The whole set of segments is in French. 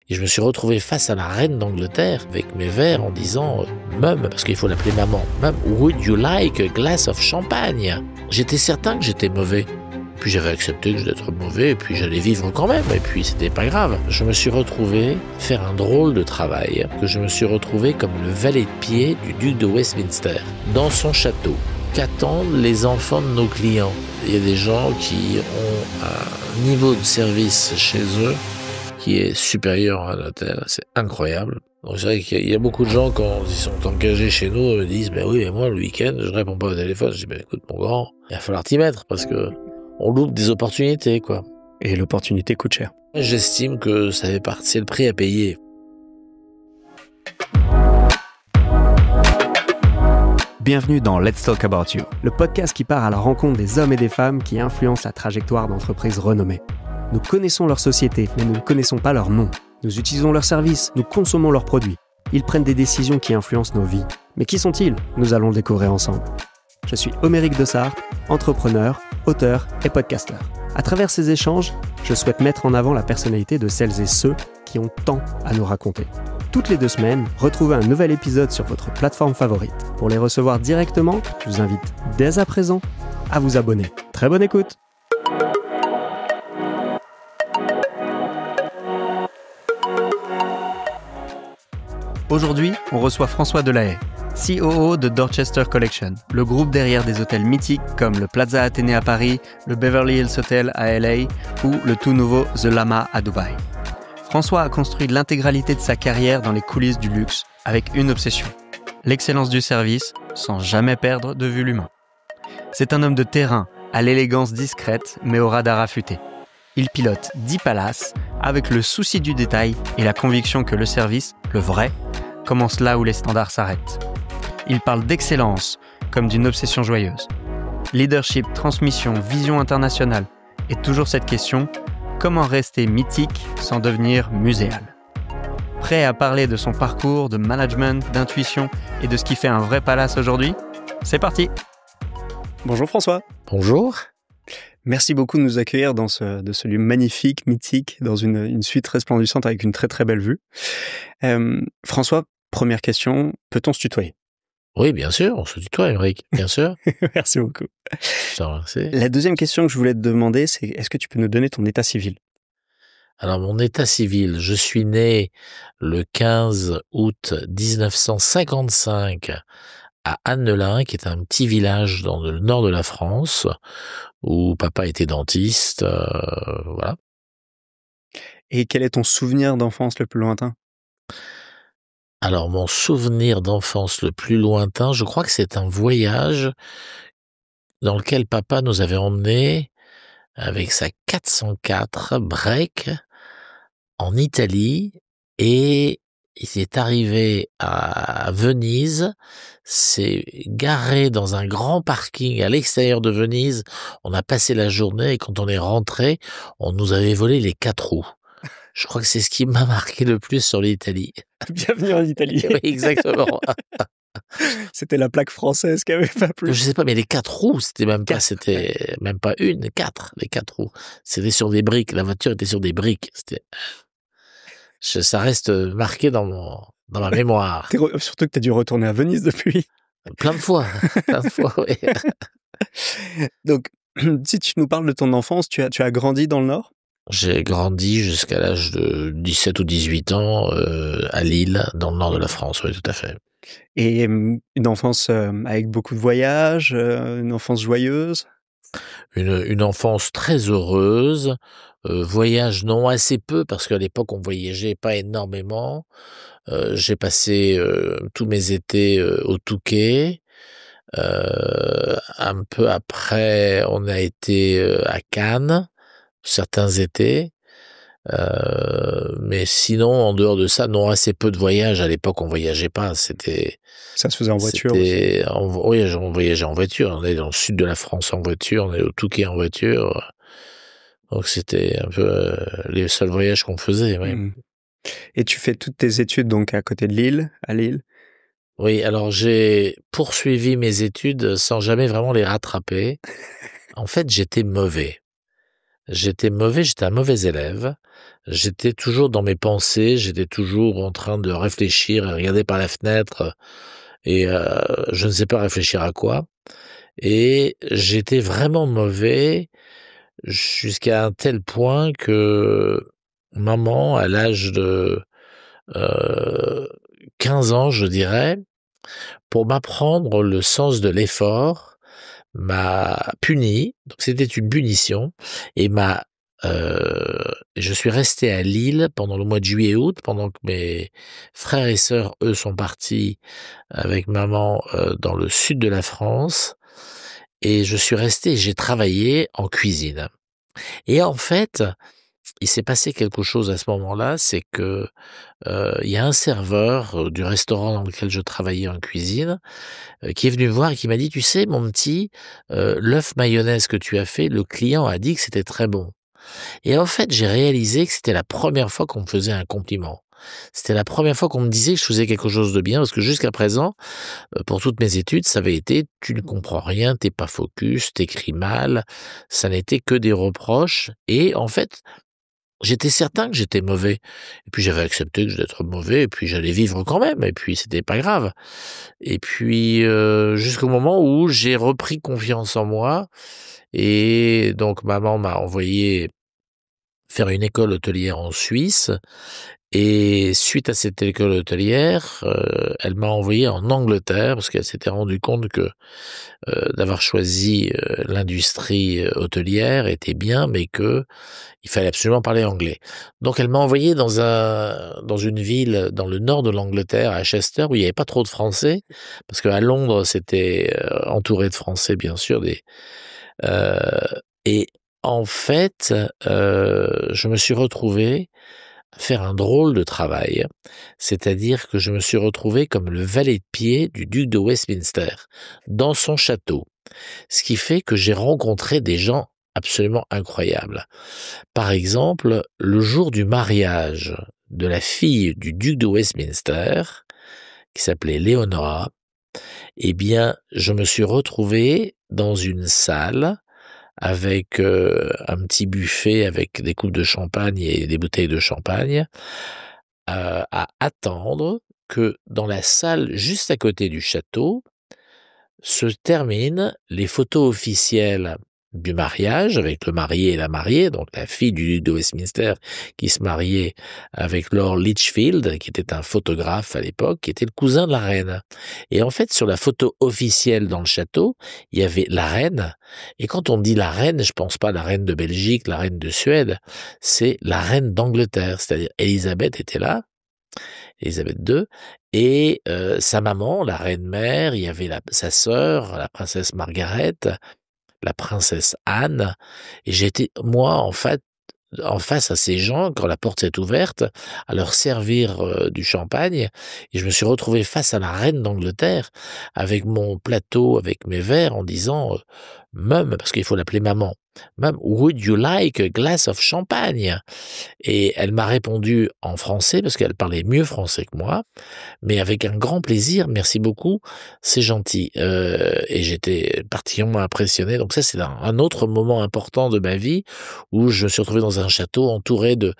Et je me suis retrouvé face à la reine d'Angleterre avec mes verres en disant « Mum », parce qu'il faut l'appeler maman, « Mum, would you like a glass of champagne ?» J'étais certain que j'étais mauvais. Puis j'avais accepté que j'étais mauvais, et puis j'allais vivre quand même, et puis c'était pas grave. Je me suis retrouvé faire un drôle de travail, que je me suis retrouvé comme le valet de pied du duc de Westminster, dans son château. Qu'attendent les enfants de nos clients? Il y a des gens qui ont un niveau de service chez eux qui est supérieur à un hôtel. C'est incroyable. Donc c'est vrai qu'il y a beaucoup de gens, quand ils sont engagés chez nous, me disent « Ben oui, mais moi, le week-end, je réponds pas au téléphone. » Je dis « Ben écoute, mon grand, il va falloir t'y mettre parce que on loupe des opportunités, quoi. » Et l'opportunité coûte cher. J'estime que ça fait partie, c'est le prix à payer. Bienvenue dans Let's Talk About You, le podcast qui part à la rencontre des hommes et des femmes qui influencent la trajectoire d'entreprises renommées. Nous connaissons leur société, mais nous ne connaissons pas leur nom. Nous utilisons leurs services, nous consommons leurs produits. Ils prennent des décisions qui influencent nos vies. Mais qui sont-ils? Nous allons le découvrir ensemble. Je suis Homéric Dessart, entrepreneur, auteur et podcasteur. À travers ces échanges, je souhaite mettre en avant la personnalité de celles et ceux qui ont tant à nous raconter. Toutes les 2 semaines, retrouvez un nouvel épisode sur votre plateforme favorite. Pour les recevoir directement, je vous invite dès à présent à vous abonner. Très bonne écoute! Aujourd'hui, on reçoit François Delahaye, COO de Dorchester Collection, le groupe derrière des hôtels mythiques comme le Plaza Athénée à Paris, le Beverly Hills Hotel à LA ou le tout nouveau The Lama à Dubaï. François a construit l'intégralité de sa carrière dans les coulisses du luxe avec une obsession, l'excellence du service sans jamais perdre de vue l'humain. C'est un homme de terrain, à l'élégance discrète mais au radar affûté. Il pilote 10 palaces avec le souci du détail et la conviction que le service, le vrai, commence là où les standards s'arrêtent. Il parle d'excellence comme d'une obsession joyeuse. Leadership, transmission, vision internationale et toujours cette question, comment rester mythique sans devenir muséal? Prêt à parler de son parcours, de management, d'intuition et de ce qui fait un vrai palace aujourd'hui? C'est parti! Bonjour François. Bonjour. Merci beaucoup de nous accueillir dans ce lieu magnifique, mythique, dans une suite resplendissante avec une très très belle vue. François, première question, peut-on se tutoyer? Oui, bien sûr, on se tutoie, Émeric, bien sûr. Merci beaucoup. Je te remercie. La deuxième question que je voulais te demander, c'est est-ce que tu peux nous donner ton état civil? Alors, mon état civil, je suis né le 15 août 1955 à Annelin, qui est un petit village dans le nord de la France, où papa était dentiste, voilà. Et quel est ton souvenir d'enfance le plus lointain? Alors, mon souvenir d'enfance le plus lointain, je crois que c'est un voyage dans lequel papa nous avait emmenés avec sa 404 break en Italie, et il est arrivé à Venise, s'est garé dans un grand parking à l'extérieur de Venise. On a passé la journée et quand on est rentré, on nous avait volé les 4 roues. Je crois que c'est ce qui m'a marqué le plus sur l'Italie. Bienvenue en Italie. Oui, exactement. C'était la plaque française qui avait pas plu. Je sais pas, mais les 4 roues, c'était même pas une, 4, les 4 roues. C'était sur des briques, la voiture était sur des briques. Ça reste marqué dans ma mémoire. Surtout que tu as dû retourner à Venise depuis. Plein de fois, oui. Donc, si tu nous parles de ton enfance, tu as grandi dans le Nord? J'ai grandi jusqu'à l'âge de 17 ou 18 ans à Lille, dans le nord de la France, oui, tout à fait. Et une enfance avec beaucoup de voyages, une enfance joyeuse? Une enfance très heureuse, voyage non, assez peu, parce qu'à l'époque, on voyageait pas énormément. J'ai passé tous mes étés au Touquet. Un peu après, on a été à Cannes, certains étés. Mais sinon, en dehors de ça, non, assez peu de voyages. À l'époque, on voyageait pas. Ça se faisait en voiture aussi. Oui, on voyageait en voiture. On est dans le sud de la France en voiture. On est au Touquet en voiture. Donc, c'était un peu les seuls voyages qu'on faisait, oui. Mmh. Et tu fais toutes tes études donc à côté de Lille, à Lille? Oui, alors j'ai poursuivi mes études sans jamais vraiment les rattraper. En fait, j'étais mauvais. J'étais mauvais, j'étais un mauvais élève. J'étais toujours dans mes pensées, j'étais toujours en train de réfléchir et regarder par la fenêtre, et je ne sais pas réfléchir à quoi. Et j'étais vraiment mauvais jusqu'à un tel point que maman, à l'âge de heu, 15 ans, je dirais, pour m'apprendre le sens de l'effort, m'a puni. Donc c'était une punition, et je suis resté à Lille pendant le mois de juillet-août, pendant que mes frères et sœurs, eux, sont partis avec maman, dans le sud de la France, et je suis resté et j'ai travaillé en cuisine. Et en fait, il s'est passé quelque chose à ce moment-là, c'est que, il y a un serveur, du restaurant dans lequel je travaillais en cuisine, qui est venu me voir et qui m'a dit: «Tu sais mon petit, l'œuf mayonnaise que tu as fait, le client a dit que c'était très bon». Et en fait, j'ai réalisé que c'était la première fois qu'on me faisait un compliment. C'était la première fois qu'on me disait que je faisais quelque chose de bien, parce que jusqu'à présent, pour toutes mes études, ça avait été: «Tu ne comprends rien, tu pas focus, tu écris mal». Ça n'était que des reproches, et en fait, j'étais certain que j'étais mauvais, et puis j'avais accepté que d'être mauvais, et puis j'allais vivre quand même, et puis c'était pas grave. Et puis, jusqu'au moment où j'ai repris confiance en moi, et donc maman m'a envoyé faire une école hôtelière en Suisse, et suite à cette école hôtelière, elle m'a envoyé en Angleterre parce qu'elle s'était rendue compte que, d'avoir choisi, l'industrie, hôtelière était bien, mais que il fallait absolument parler anglais. Donc elle m'a envoyé dans une ville dans le nord de l'Angleterre, à Chester, où il y avait pas trop de Français, parce qu'à Londres, c'était, entouré de Français, bien sûr, heu et en fait, je me suis retrouvé à faire un drôle de travail. C'est-à-dire que je me suis retrouvé comme le valet de pied du duc de Westminster, dans son château. Ce qui fait que j'ai rencontré des gens absolument incroyables. Par exemple, le jour du mariage de la fille du duc de Westminster, qui s'appelait Leonora, eh bien, je me suis retrouvé dans une salle avec, un petit buffet avec des coupes de champagne et des bouteilles de champagne, à attendre que dans la salle juste à côté du château se terminent les photos officielles du mariage avec le marié et la mariée, donc la fille du duc de Westminster qui se mariait avec Lord Lichfield, qui était un photographe à l'époque, qui était le cousin de la reine. Et en fait, sur la photo officielle dans le château, il y avait la reine. Et quand on dit la reine, je pense pas à la reine de Belgique, la reine de Suède, c'est la reine d'Angleterre, c'est-à-dire Élisabeth était là, Élisabeth II, et sa maman, la reine-mère, il y avait sa sœur, la princesse Margaret, la princesse Anne, et j'étais, moi, en fait, en face à ces gens, quand la porte s'est ouverte, à leur servir, du champagne, et je me suis retrouvé face à la reine d'Angleterre, avec mon plateau, avec mes verres, en disant, «Mum», parce qu'il faut l'appeler maman, «Mum, would you like a glass of champagne?» Et elle m'a répondu en français, parce qu'elle parlait mieux français que moi, mais avec un grand plaisir: «Merci beaucoup, c'est gentil», et j'étais particulièrement impressionné. Donc ça, c'est un autre moment important de ma vie, où je me suis retrouvé dans un château entouré de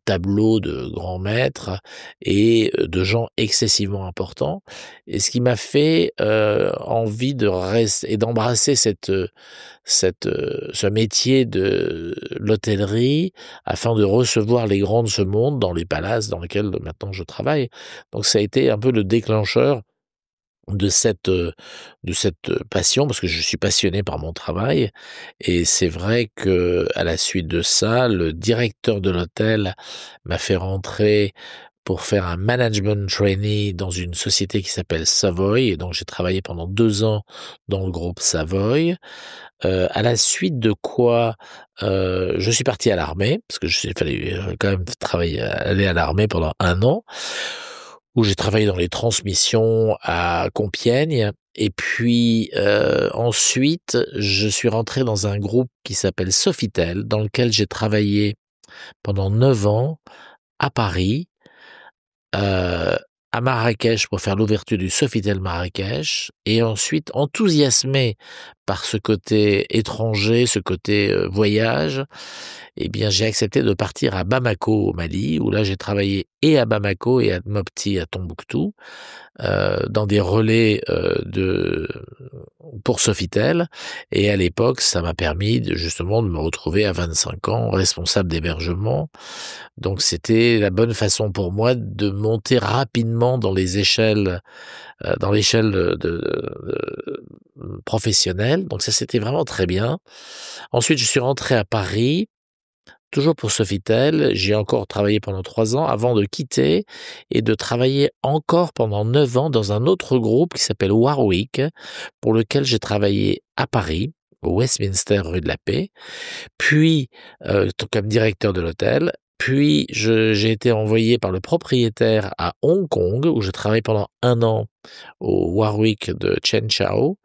tableaux de grands maîtres et de gens excessivement importants, et ce qui m'a fait, envie de rester et d'embrasser ce métier de l'hôtellerie, afin de recevoir les grands de ce monde dans les palaces dans lesquels maintenant je travaille. Donc ça a été un peu le déclencheur de cette passion, parce que je suis passionné par mon travail, et c'est vrai que à la suite de ça, le directeur de l'hôtel m'a fait rentrer pour faire un management trainee dans une société qui s'appelle Savoy, et donc j'ai travaillé pendant 2 ans dans le groupe Savoy. À la suite de quoi, je suis parti à l'armée, parce que il fallait, quand même travailler, aller à l'armée pendant 1 an, où j'ai travaillé dans les transmissions à Compiègne, et puis, ensuite, je suis rentré dans un groupe qui s'appelle Sofitel, dans lequel j'ai travaillé pendant 9 ans à Paris, à Marrakech pour faire l'ouverture du Sofitel Marrakech, et ensuite enthousiasmé par ce côté étranger, ce côté voyage, eh bien, j'ai accepté de partir à Bamako, au Mali, où là, j'ai travaillé et à Bamako et à Mopti, à Tombouctou, dans des relais pour Sofitel. Et à l'époque, ça m'a permis justement de me retrouver à 25 ans responsable d'hébergement. Donc, c'était la bonne façon pour moi de monter rapidement dans les échelles, dans l'échelle professionnelle. Donc, ça, c'était vraiment très bien. Ensuite, je suis rentré à Paris. Toujours pour Sofitel, j'ai encore travaillé pendant 3 ans avant de quitter et de travailler encore pendant 9 ans dans un autre groupe qui s'appelle Warwick, pour lequel j'ai travaillé à Paris, au Westminster rue de la Paix, puis comme directeur de l'hôtel, puis j'ai été envoyé par le propriétaire à Hong Kong, où je travaille pendant 1 an au Warwick de Chen Chao.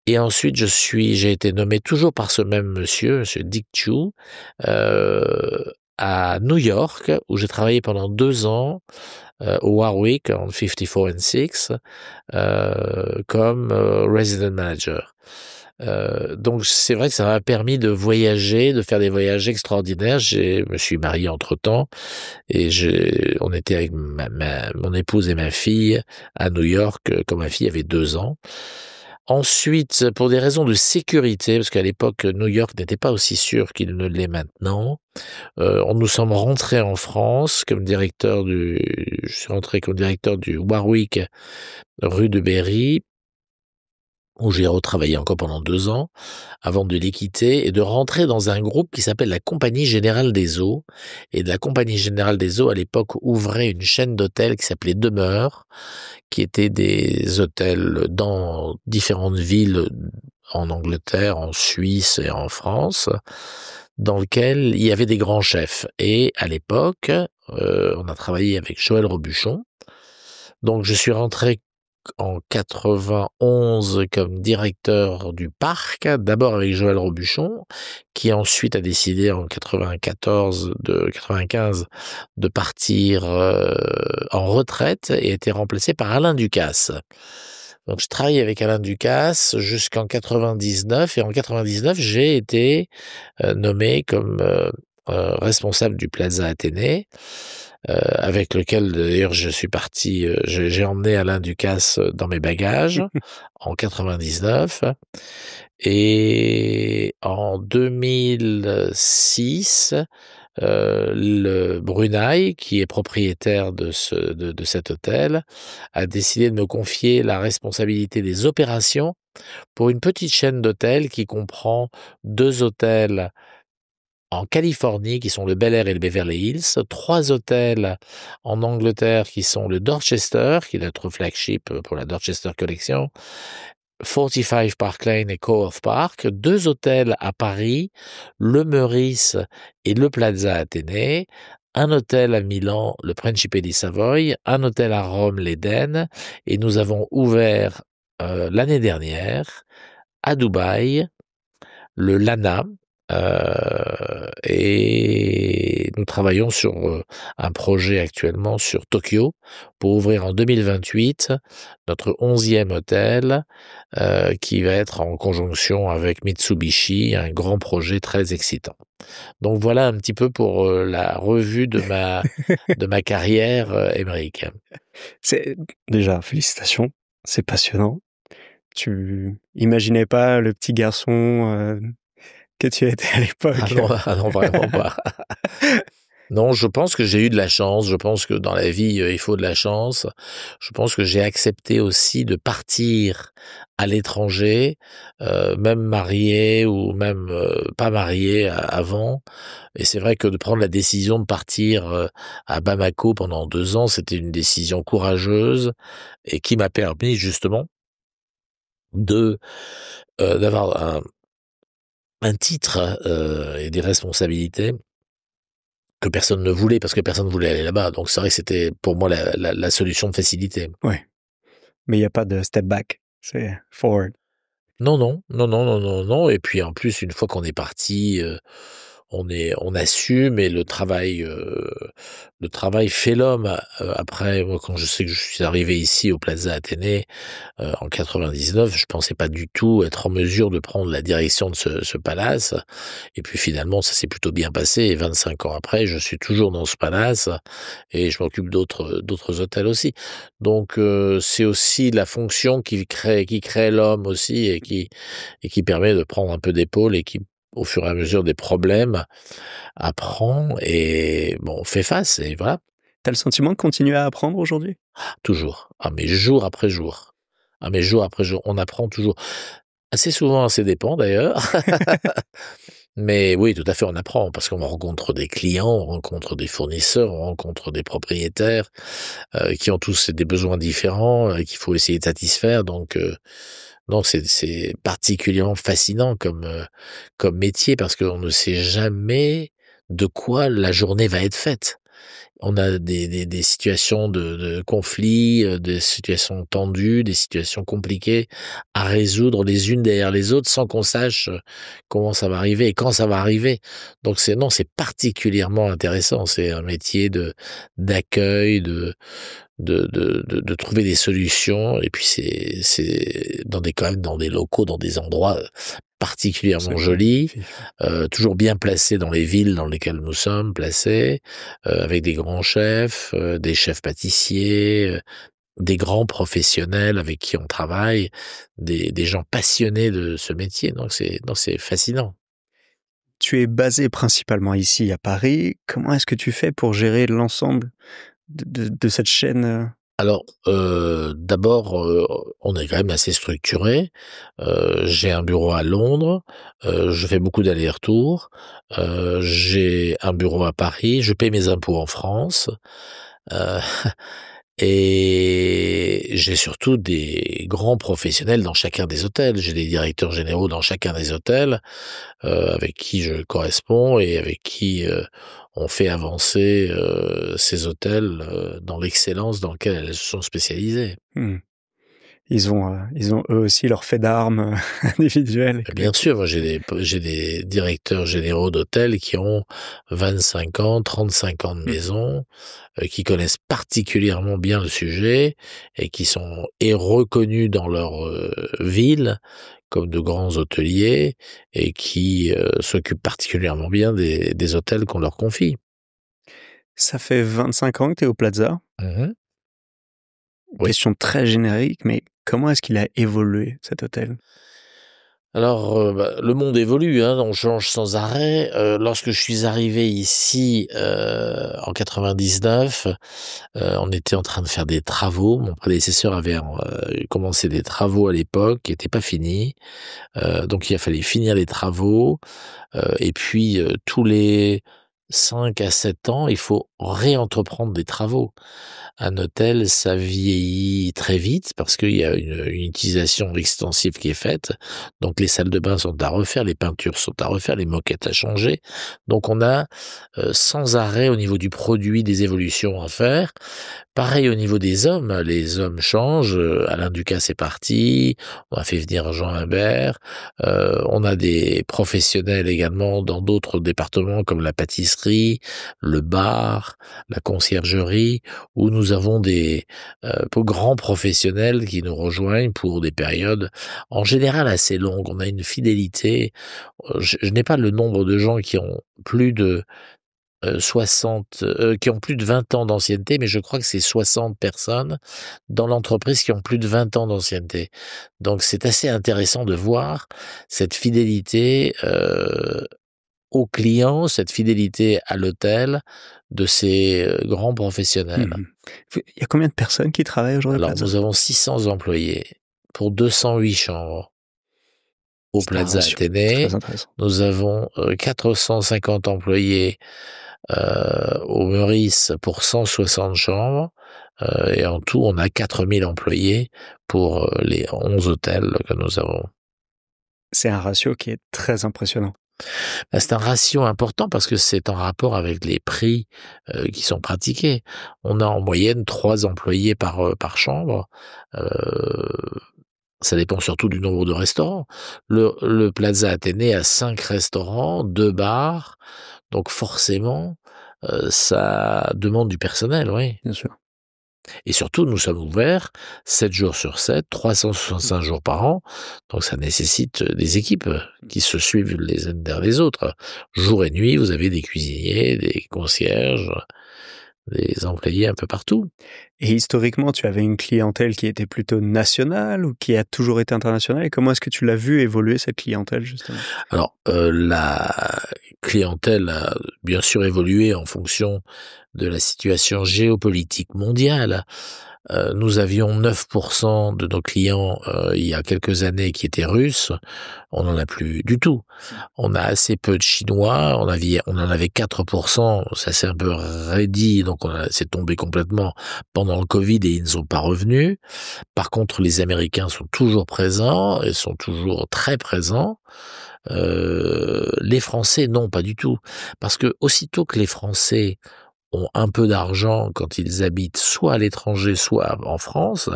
Et ensuite, j'ai été nommé toujours par ce même monsieur Dick Chu, à New York, où j'ai travaillé pendant 2 ans, au Warwick, en 54 and 6, comme resident manager. Donc c'est vrai que ça m'a permis de voyager, de faire des voyages extraordinaires. Je me suis marié entre-temps et on était avec mon épouse et ma fille à New York quand ma fille avait 2 ans. Ensuite, pour des raisons de sécurité, parce qu'à l'époque, New York n'était pas aussi sûr qu'il ne l'est maintenant, nous sommes rentrés en France je suis rentré comme directeur du Warwick, rue de Berry, où j'ai retravaillé encore pendant 2 ans, avant de les quitter et de rentrer dans un groupe qui s'appelle la Compagnie Générale des Eaux. Et de la Compagnie Générale des Eaux, à l'époque, ouvrait une chaîne d'hôtels qui s'appelait Demeure, qui étaient des hôtels dans différentes villes en Angleterre, en Suisse et en France, dans lesquels il y avait des grands chefs. Et à l'époque, on a travaillé avec Joël Robuchon. Donc je suis rentré en 91 comme directeur du parc, d'abord avec Joël Robuchon, qui ensuite a décidé en 95 de partir en retraite et a été remplacé par Alain Ducasse. Donc je travaillais avec Alain Ducasse jusqu'en 99 et en 99 j'ai été nommé comme responsable du Plaza Athénée. Avec lequel d'ailleurs je suis parti, j'ai emmené Alain Ducasse dans mes bagages en 99 et en 2006, le Brunei, qui est propriétaire de cet hôtel, a décidé de me confier la responsabilité des opérations pour une petite chaîne d'hôtels qui comprend 2 hôtels en Californie, qui sont le Bel Air et le Beverly Hills, 3 hôtels en Angleterre, qui sont le Dorchester, qui est notre flagship pour la Dorchester Collection, 45 Park Lane et Coworth Park, 2 hôtels à Paris, le Meurice et le Plaza Athénée, un hôtel à Milan, le Principe di Savoie, un hôtel à Rome, l'Eden, et nous avons ouvert l'année dernière à Dubaï, le Lana, et nous travaillons sur un projet actuellement sur Tokyo pour ouvrir en 2028 notre 11e hôtel qui va être en conjonction avec Mitsubishi, un grand projet très excitant. Donc voilà un petit peu pour la revue de ma carrière, Émeric. Déjà, félicitations, c'est passionnant. Tu imaginais pas le petit garçon que tu étais à l'époque? Ah non, vraiment pas. Non, je pense que j'ai eu de la chance. Je pense que dans la vie, il faut de la chance. Je pense que j'ai accepté aussi de partir à l'étranger, même marié ou même pas marié avant. Et c'est vrai que de prendre la décision de partir à Bamako pendant 2 ans, c'était une décision courageuse et qui m'a permis justement d'avoir un titre et des responsabilités que personne ne voulait, parce que personne ne voulait aller là-bas. Donc c'est vrai que c'était pour moi la solution de facilité. Ouais. Mais il n'y a pas de step back, c'est forward. Non. Et puis en plus, une fois qu'on est parti, on assume et le travail fait l'homme. Après, moi, quand je sais que je suis arrivé ici au Plaza Athénée en 99, je pensais pas du tout être en mesure de prendre la direction de ce palace. Et puis finalement, ça s'est plutôt bien passé. Et 25 ans après, je suis toujours dans ce palace et je m'occupe d'autres hôtels aussi. Donc c'est aussi la fonction qui crée l'homme aussi et qui permet de prendre un peu d'épaule et qui, au fur et à mesure des problèmes, apprend et bon, fait face et voilà, T'as le sentiment de continuer à apprendre aujourd'hui? toujours. Ah mais jour après jour. Ah mais jour après jour, on apprend toujours. Assez souvent à ses dépens d'ailleurs. Mais oui, tout à fait, on apprend parce qu'on rencontre des clients, on rencontre des fournisseurs, on rencontre des propriétaires qui ont tous des besoins différents qu'il faut essayer de satisfaire. Donc non, c'est particulièrement fascinant comme métier parce qu'on ne sait jamais de quoi la journée va être faite. On a des situations de conflits, des situations tendues, des situations compliquées à résoudre les unes derrière les autres sans qu'on sache comment ça va arriver et quand ça va arriver. Donc c'est particulièrement intéressant. C'est un métier d'accueil, de trouver des solutions et puis c'est quand même dans des locaux, dans des endroits particulièrement jolis, toujours bien placés dans les villes dans lesquelles nous sommes placés, avec des grands chefs, des chefs pâtissiers, des grands professionnels avec qui on travaille, des gens passionnés de ce métier. Donc c'est fascinant. Tu es basé principalement ici à Paris. Comment est-ce que tu fais pour gérer l'ensemble de cette chaîne? Alors, d'abord, on est quand même assez structuré. J'ai un bureau à Londres, je fais beaucoup d'allers-retours. J'ai un bureau à Paris, je paie mes impôts en France. Heu et j'ai surtout des grands professionnels dans chacun des hôtels. J'ai des directeurs généraux dans chacun des hôtels, avec qui je corresponds et avec qui, on fait avancer, ces hôtels, dans l'excellence dans laquelle elles se sont spécialisées. Mmh. Ils ont eux aussi leur fait d'armes individuel et Bien collectif. sûr, moi j'ai des directeurs généraux d'hôtels qui ont 25 ans, 35 ans de Mmh. maison, qui connaissent particulièrement bien le sujet et qui sont reconnus dans leur ville comme de grands hôteliers et qui s'occupent particulièrement bien des hôtels qu'on leur confie. Ça fait 25 ans que tu es au Plaza. Mmh. Oui. Question très générique, mais comment est-ce qu'il a évolué cet hôtel? Alors, le monde évolue, hein, on change sans arrêt. Lorsque je suis arrivé ici, en 99, on était en train de faire des travaux. Mon prédécesseur avait commencé des travaux à l'époque qui étaient pas finis. Donc il a fallu finir les travaux, et puis, tous les 5 à 7 ans, il faut réentreprendre des travaux. Un hôtel, ça vieillit très vite parce qu'il y a une utilisation extensive qui est faite. Donc les salles de bain sont à refaire, les peintures sont à refaire, les moquettes à changer. Donc on a sans arrêt au niveau du produit des évolutions à faire. Pareil au niveau des hommes, les hommes changent. Alain Ducasse est parti, on a fait venir Jean Imbert. On a des professionnels également dans d'autres départements comme la pâtisserie, le bar, la conciergerie, où nous avons des grands professionnels qui nous rejoignent pour des périodes en général assez longues. On a une fidélité. Je n'ai pas le nombre de gens qui ont plus de 60, qui ont plus de 20 ans d'ancienneté, mais je crois que c'est 60 personnes dans l'entreprise qui ont plus de 20 ans d'ancienneté. Donc c'est assez intéressant de voir cette fidélité, aux clients, cette fidélité à l'hôtel de ces, grands professionnels. Mmh. Il y a combien de personnes qui travaillent aujourd'hui au Alors Plaza? nous avons 600 employés pour 208 chambres. Au C'est un Plaza ratio Athénée, très intéressant. nous avons, 450 employés au Meurice pour 160 chambres, et en tout, on a 4000 employés pour les 11 hôtels que nous avons. C'est un ratio qui est très impressionnant. Bah, c'est un ratio important parce que c'est en rapport avec les prix qui sont pratiqués. On a en moyenne 3 employés par chambre. Ça dépend surtout du nombre de restaurants. Le Plaza Athénée a 5 restaurants, 2 bars, donc forcément, ça demande du personnel, oui. Bien sûr. Et surtout, nous sommes ouverts 7 jours sur 7, 365 jours par an, donc ça nécessite des équipes qui se suivent les unes derrière les autres. Jour et nuit, vous avez des cuisiniers, des concierges, des employés un peu partout. Et historiquement, tu avais une clientèle qui était plutôt nationale ou qui a toujours été internationale? Et comment est-ce que tu l'as vu évoluer, cette clientèle, justement? Alors, la clientèle a bien sûr évolué en fonction de la situation géopolitique mondiale. Nous avions 9% de nos clients, il y a quelques années qui étaient russes. On n'en a plus du tout. On a assez peu de Chinois. On en avait 4%. Ça s'est un peu raidi, donc c'est tombé complètement pendant le Covid et ils ne sont pas revenus. Par contre, les Américains sont toujours présents et sont toujours très présents. Les Français, non, pas du tout. Parce que aussitôt que les Français ont un peu d'argent quand ils habitent soit à l'étranger, soit en France,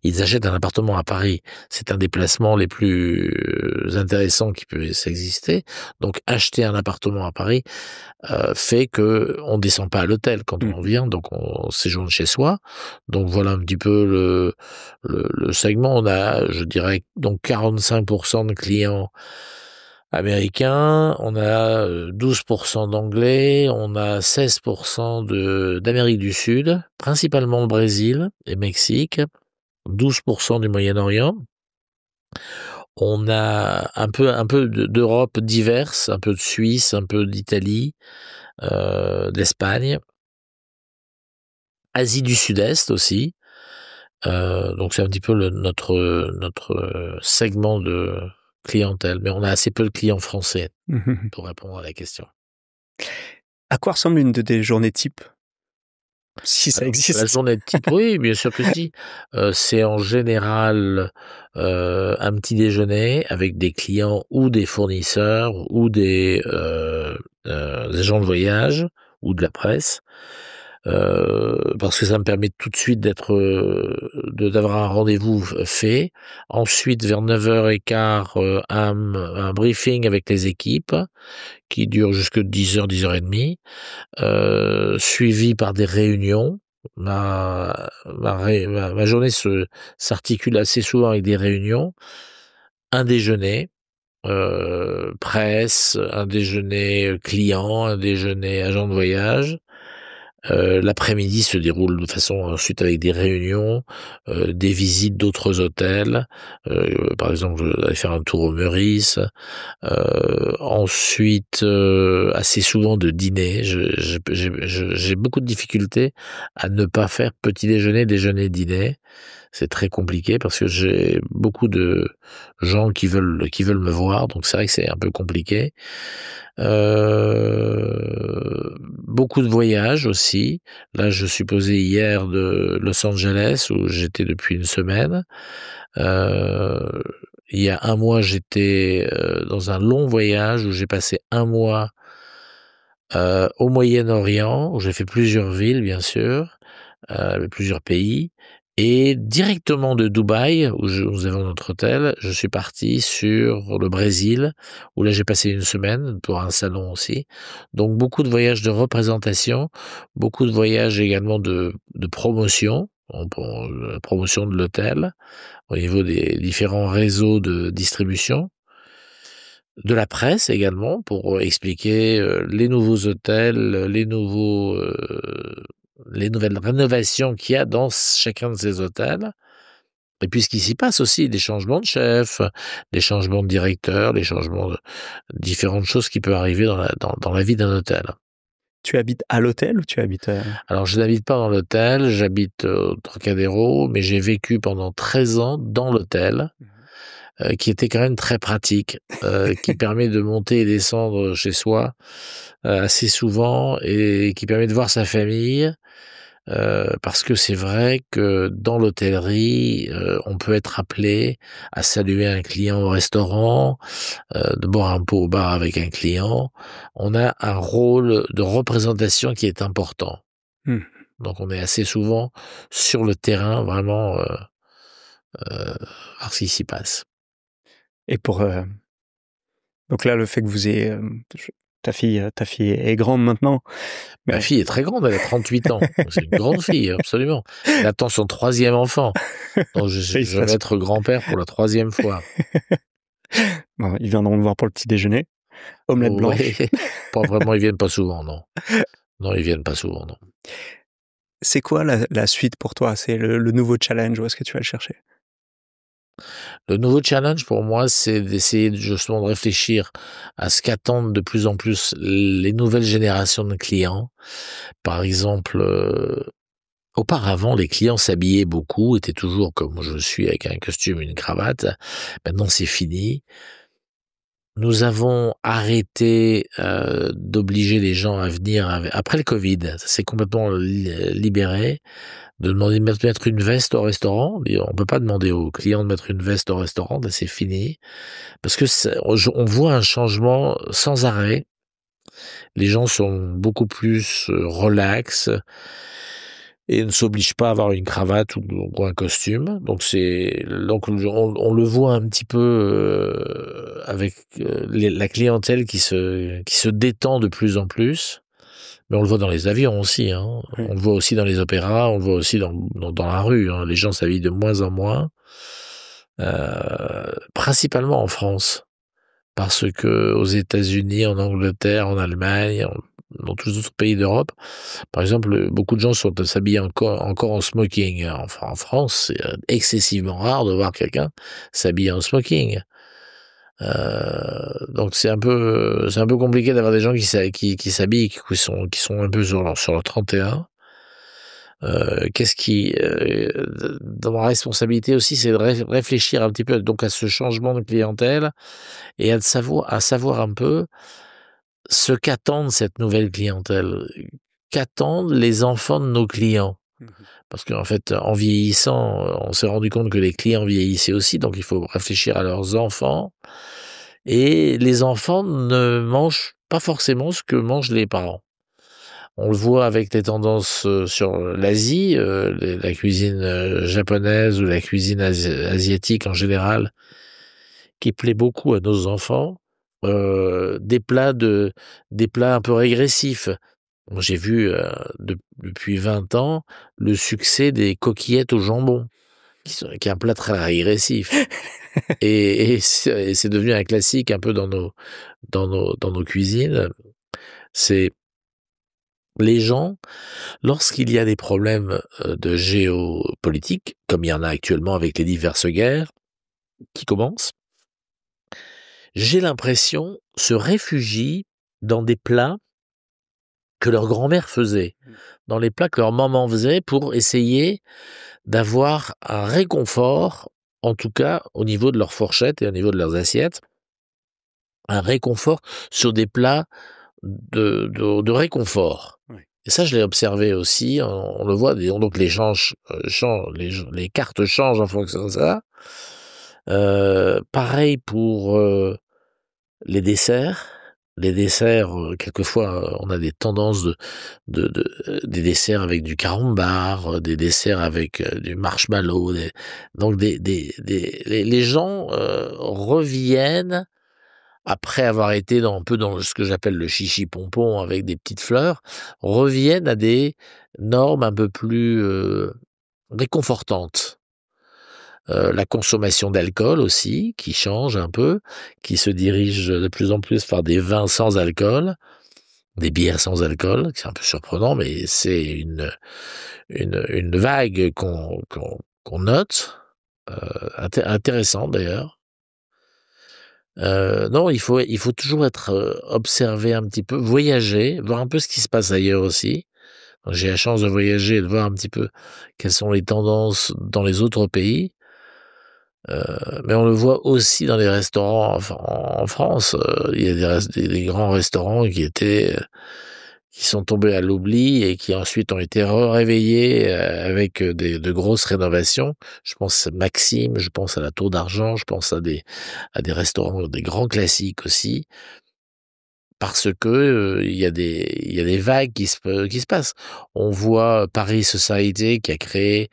ils achètent un appartement à Paris. C'est un des placements les plus intéressants qui puisse exister. Donc, acheter un appartement à Paris fait que on descend pas à l'hôtel quand on vient, donc on séjourne chez soi. Donc, voilà un petit peu le segment. On a, je dirais, donc 45% de clients américains, on a 12% d'anglais, on a 16% d'Amérique du Sud, principalement le Brésil et Mexique, 12% du Moyen-Orient. On a un peu d'Europe diverse, un peu de Suisse, un peu d'Italie, d'Espagne, Asie du Sud-Est aussi. Donc c'est un petit peu notre segment de clientèle, mais on a assez peu de clients français pour répondre à la question. À quoi ressemble une de tes journées type? Si ça existe. La journée de type, oui, bien sûr que si. C'est en général un petit déjeuner avec des clients ou des fournisseurs ou des agents de voyage ou de la presse. Parce que ça me permet tout de suite d'avoir un rendez-vous fait. Ensuite, vers 9h15, un briefing avec les équipes qui dure jusque 10h, 10h30, suivi par des réunions. Ma journée s'articule assez souvent avec des réunions, un déjeuner, presse, un déjeuner client, un déjeuner agent de voyage. L'après-midi se déroule de façon ensuite avec des réunions, des visites d'autres hôtels. Par exemple, je vais aller faire un tour au Meurice. Ensuite, assez souvent de dîner. J'ai beaucoup de difficultés à ne pas faire petit déjeuner, déjeuner, dîner. C'est très compliqué parce que j'ai beaucoup de gens qui veulent me voir, donc c'est vrai que c'est un peu compliqué. Beaucoup de voyages aussi. Là, je suis posé hier de Los Angeles où j'étais depuis une semaine. Il y a un mois, j'étais dans un long voyage où j'ai passé un mois au Moyen-Orient, où j'ai fait plusieurs villes, bien sûr, plusieurs pays. Et directement de Dubaï, où nous avons notre hôtel, je suis parti sur le Brésil, où là j'ai passé une semaine pour un salon aussi. Donc beaucoup de voyages de représentation, beaucoup de voyages également de promotion, pour la promotion de l'hôtel, au niveau des différents réseaux de distribution. De la presse également, pour expliquer les nouveaux hôtels, les nouvelles rénovations qu'il y a dans chacun de ces hôtels. Et puis ce qui s'y passe aussi, des changements de chefs, des changements de directeurs, des changements de différentes choses qui peuvent arriver dans la vie d'un hôtel. Tu habites à l'hôtel ou tu habites Alors je n'habite pas dans l'hôtel, j'habite au Trocadéro, mais j'ai vécu pendant 13 ans dans l'hôtel. Qui était quand même très pratique, qui permet de monter et descendre chez soi assez souvent et qui permet de voir sa famille. Parce que c'est vrai que dans l'hôtellerie, on peut être appelé à saluer un client au restaurant, de boire un pot au bar avec un client. On a un rôle de représentation qui est important. Donc on est assez souvent sur le terrain, vraiment voir ce qui s'y passe. Et donc là, le fait que vous ayez ta fille est grande maintenant. Ma Mais fille est très grande, elle a 38 ans. C'est une grande fille, absolument. Elle attend son 3e enfant. Donc je vais félicitations. être grand-père pour la 3e fois. Bon, ils viendront me voir pour le petit déjeuner. Omelette blanche. Oui, pas vraiment, ils viennent pas souvent, non. Non, ils viennent pas souvent, non. C'est quoi la suite pour toi? C'est le nouveau challenge, où est-ce que tu vas le chercher? Le nouveau challenge pour moi, c'est d'essayer justement de réfléchir à ce qu'attendent de plus en plus les nouvelles générations de clients. Par exemple, auparavant, les clients s'habillaient beaucoup, étaient toujours comme je suis avec un costume, une cravate. Maintenant, c'est fini. Nous avons arrêté d'obliger les gens à venir après le Covid. Ça s'est complètement libéré. De demander de mettre une veste au restaurant. On peut pas demander aux clients de mettre une veste au restaurant, là, c'est fini. Parce que on voit un changement sans arrêt. Les gens sont beaucoup plus relax et ne s'obligent pas à avoir une cravate ou un costume. Donc on le voit un petit peu avec la clientèle qui se détend de plus en plus. Mais on le voit dans les avions aussi, hein. Oui. On le voit aussi dans les opéras, on le voit aussi dans la rue, hein. Les gens s'habillent de moins en moins, principalement en France, parce que aux États-Unis, en Angleterre, en Allemagne, dans tous les autres pays d'Europe, par exemple, beaucoup de gens s'habillent encore en smoking. Enfin, en France, c'est excessivement rare de voir quelqu'un s'habiller en smoking. Donc c'est un peu compliqué d'avoir des gens qui s'habillent, qui sont un peu sur leur 31. Dans ma responsabilité aussi, c'est de réfléchir un petit peu donc à ce changement de clientèle et à savoir un peu ce qu'attendent cette nouvelle clientèle. Qu'attendent les enfants de nos clients? Parce qu'en fait, en vieillissant, on s'est rendu compte que les clients vieillissaient aussi, donc il faut réfléchir à leurs enfants. Et les enfants ne mangent pas forcément ce que mangent les parents. On le voit avec les tendances sur l'Asie, la cuisine japonaise ou la cuisine asiatique en général, qui plaît beaucoup à nos enfants. Des plats un peu régressifs. Moi, j'ai vu depuis 20 ans le succès des coquillettes au jambon, qui est un plat très régressif. Et c'est devenu un classique un peu dans nos cuisines. C'est les gens, lorsqu'il y a des problèmes de géopolitique, comme il y en a actuellement avec les diverses guerres qui commencent, j'ai l'impression se réfugient dans des plats que leur grand-mère faisait, dans les plats que leur maman faisait pour essayer d'avoir un réconfort, en tout cas au niveau de leur fourchette et au niveau de leurs assiettes, un réconfort sur des plats de réconfort. Oui. Et ça, je l'ai observé aussi, on le voit, donc les les cartes changent en fonction de ça. Pareil pour les desserts. Les desserts, quelquefois, on a des tendances des desserts avec du carambar, des desserts avec du marshmallow. Donc les gens reviennent après avoir été un peu dans ce que j'appelle le chichi pompon avec des petites fleurs, reviennent à des normes un peu plus réconfortantes. La consommation d'alcool aussi, qui change un peu, qui se dirige de plus en plus vers des vins sans alcool, des bières sans alcool, c'est un peu surprenant, mais c'est une vague qu'on note, intéressante d'ailleurs. Non, il faut toujours être observé un petit peu, voyager, voir un peu ce qui se passe ailleurs aussi. J'ai la chance de voyager et de voir un petit peu quelles sont les tendances dans les autres pays. Mais on le voit aussi dans les restaurants. Enfin, en France, il y a des grands restaurants qui sont tombés à l'oubli et qui ensuite ont été réveillés avec de grosses rénovations. Je pense à Maxime, je pense à la Tour d'Argent, je pense à des restaurants, des grands classiques aussi. parce que il y a des vagues qui se passent. On voit Paris Society qui a créé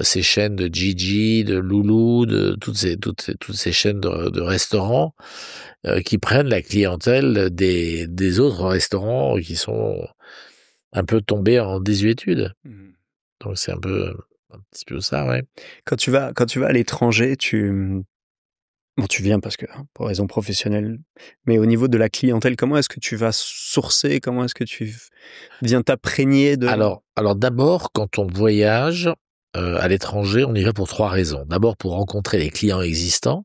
ces chaînes de Gigi, de Loulou, de toutes ces chaînes de restaurants qui prennent la clientèle des autres restaurants qui sont un peu tombés en désuétude. Donc c'est un petit peu ça, ouais. Quand tu vas à l'étranger, bon, tu viens parce que pour raison professionnelle, mais au niveau de la clientèle, comment est-ce que tu vas sourcer? Comment est-ce que tu viens t'imprégner de... Alors d'abord, quand on voyage à l'étranger, on y va pour 3 raisons. D'abord pour rencontrer les clients existants,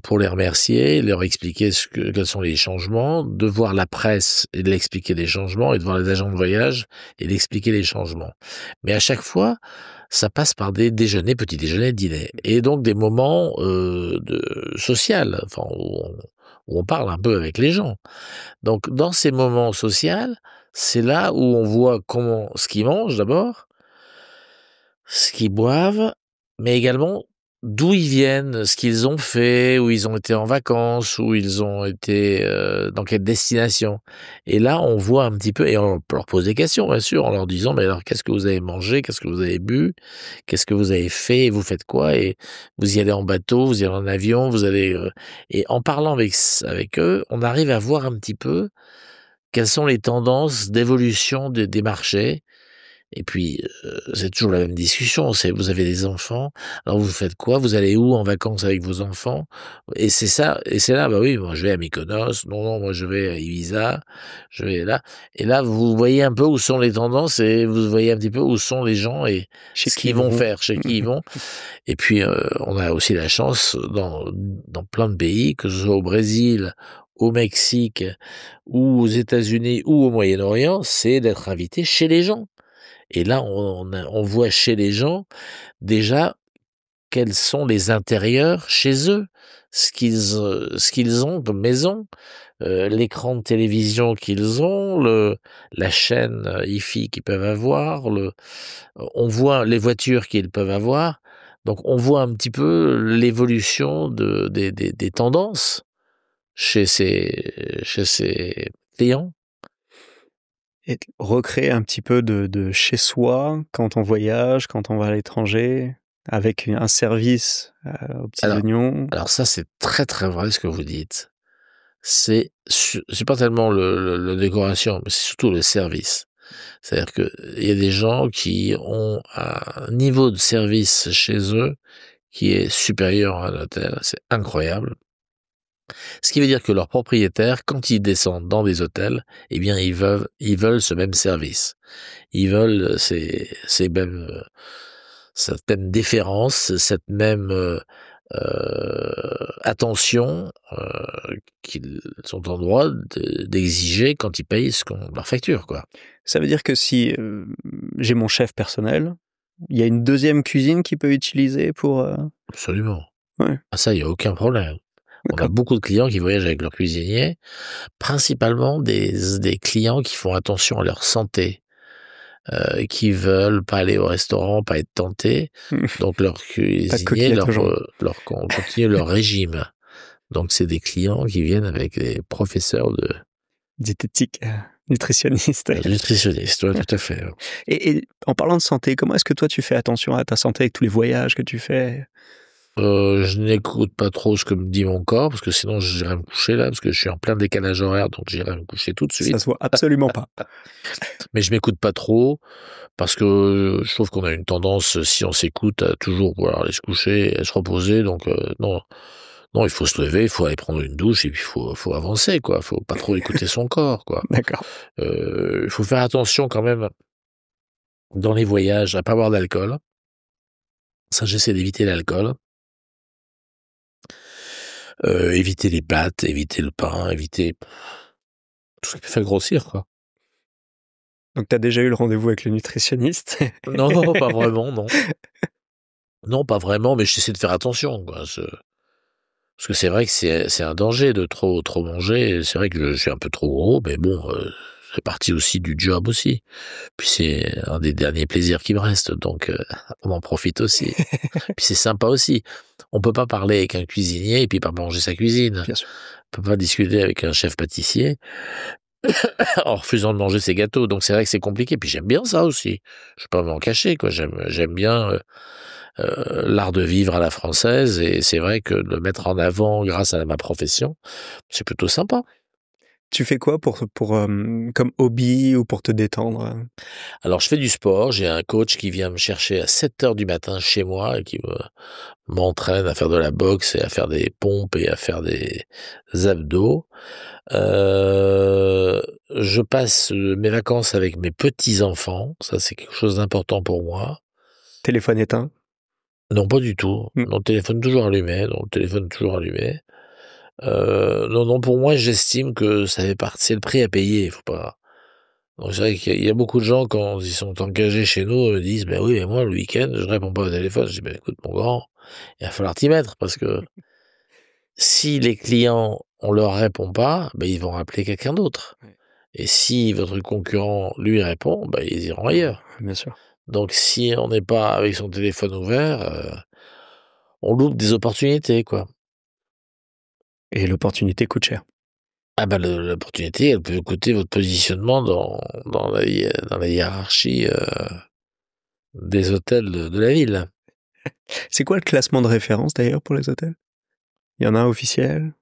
pour les remercier, leur expliquer quels sont les changements, de voir la presse et de l'expliquer les changements, et de voir les agents de voyage et d'expliquer les changements. Mais à chaque fois, ça passe par des déjeuners, petits déjeuners, dîners, et donc des moments social, enfin où on parle un peu avec les gens. Donc dans ces moments sociaux, c'est là où on voit ce qu'ils mangent d'abord, ce qu'ils boivent, mais également d'où ils viennent, ce qu'ils ont fait, où ils ont été en vacances, où ils ont été, dans quelle destination. Et là, on voit un petit peu, et on leur pose des questions, bien sûr, en leur disant: «Mais alors, qu'est-ce que vous avez mangé? Qu'est-ce que vous avez bu? Qu'est-ce que vous avez fait? Et vous faites quoi? Et vous y allez en bateau, vous y allez en avion, vous allez…» Et en parlant avec eux, on arrive à voir un petit peu quelles sont les tendances d'évolution des marchés. Et puis, c'est toujours la même discussion, c'est: vous avez des enfants, alors vous faites quoi? Vous allez où en vacances avec vos enfants? Et c'est ça, et c'est là, bah oui, moi je vais à Mykonos, non, moi je vais à Ibiza, je vais là. Et là, vous voyez un peu où sont les tendances, et vous voyez un petit peu où sont les gens et Chez ce qui qu'ils ils vont vont. faire, chez qui ils vont. Et puis, on a aussi la chance dans plein de pays, que ce soit au Brésil, au Mexique, ou aux États-Unis, ou au Moyen-Orient, c'est d'être invité chez les gens. Et là, on voit chez les gens, déjà, quels sont les intérieurs chez eux, ce qu'ils ont comme maison, l'écran de télévision qu'ils ont, la chaîne hi-fi qu'ils peuvent avoir, on voit les voitures qu'ils peuvent avoir. Donc on voit un petit peu l'évolution des tendances chez ces clients. Et recréer un petit peu de chez soi quand on voyage, quand on va à l'étranger, avec un service aux petits Alors oignons. alors ça, c'est très, très vrai ce que vous dites. C'est pas tellement la décoration, mais c'est surtout le service. C'est-à-dire que il y a des gens qui ont un niveau de service chez eux qui est supérieur à un hôtel. C'est incroyable. Ce qui veut dire que leurs propriétaires, quand ils descendent dans des hôtels, eh bien, ils veulent ce même service. Ils veulent ces mêmes, cette même déférence, cette même attention qu'ils sont en droit d'exiger quand ils payent leur facture, quoi. Ça veut dire que si j'ai mon chef personnel, il y a une deuxième cuisine qu'il peut utiliser pour... Absolument. Ouais, Ah ça, il y a aucun problème. On a d'accord. beaucoup de clients qui voyagent avec leur cuisinier, principalement des clients qui font attention à leur santé, qui veulent pas aller au restaurant, pas être tentés, donc leur Pas de cuisinier coquillettes aux jambes. continue leur régime. Donc c'est des clients qui viennent avec des professeurs de Diététique, nutritionniste. nutritionnistes, ouais, tout à fait. Et en parlant de santé, comment est-ce que toi tu fais attention à ta santé avec tous les voyages que tu fais? Je n'écoute pas trop ce que me dit mon corps, parce que sinon j'irai me coucher là, parce que je suis en plein décalage horaire, donc j'irai me coucher tout de Ça suite. se voit absolument pas. Mais je m'écoute pas trop, parce que je trouve qu'on a une tendance, si on s'écoute, à toujours vouloir aller se coucher et se reposer. Donc non, il faut se lever, il faut aller prendre une douche, et puis il faut avancer, quoi. Faut pas trop écouter son corps, quoi. D'accord. Il faut faire attention quand même dans les voyages à pas boire d'alcool. Ça, j'essaie d'éviter l'alcool. Éviter les pâtes, éviter le pain, éviter tout ce qui peut faire grossir, quoi. Donc tu as déjà eu le rendez-vous avec le nutritionniste? Non, pas vraiment, non. Non, pas vraiment, mais j'essaie de faire attention, quoi. Parce que c'est vrai que c'est un danger de trop manger. C'est vrai que je suis un peu trop gros, mais bon, c'est partie aussi du job aussi. Puis c'est un des derniers plaisirs qui me restent, donc on en profite aussi. Puis c'est sympa aussi. On peut pas parler avec un cuisinier et puis pas manger sa cuisine. Bien sûr. On peut pas discuter avec un chef pâtissier en refusant de manger ses gâteaux. Donc c'est vrai que c'est compliqué. Puis j'aime bien ça aussi. Je peux pas m'en cacher, quoi. J'aime bien l'art de vivre à la française, et c'est vrai que de le mettre en avant grâce à ma profession, c'est plutôt sympa. Tu fais quoi pour comme hobby ou pour te détendre? Alors je fais du sport, j'ai un coach qui vient me chercher à 7 heures du matin chez moi et qui m'entraîne à faire de la boxe et à faire des pompes et à faire des abdos. Je passe mes vacances avec mes petits-enfants, ça c'est quelque chose d'important pour moi. Téléphone éteint? Non, pas du tout. Mmh. Non, téléphone toujours allumé, non, téléphone toujours allumé. Non, pour moi, j'estime que ça fait partie, c'est le prix à payer, faut pas. Donc c'est vrai qu'il y a beaucoup de gens, quand ils sont engagés chez nous, me disent: «Ben oui, mais moi, le week-end, je réponds pas au téléphone». Je dis: «Ben écoute, mon grand, il va falloir t'y mettre, parce que si les clients, on leur répond pas, ben ils vont appeler quelqu'un d'autre. Ouais. Et si votre concurrent lui répond, ben ils iront ailleurs. Bien sûr. Donc si on n'est pas avec son téléphone ouvert, on loupe des opportunités, quoi». Et l'opportunité coûte cher. Ah bah, l'opportunité, elle peut coûter votre positionnement dans la hiérarchie, des hôtels de la ville. C'est quoi le classement de référence d'ailleurs pour les hôtels? Il y en a un officiel?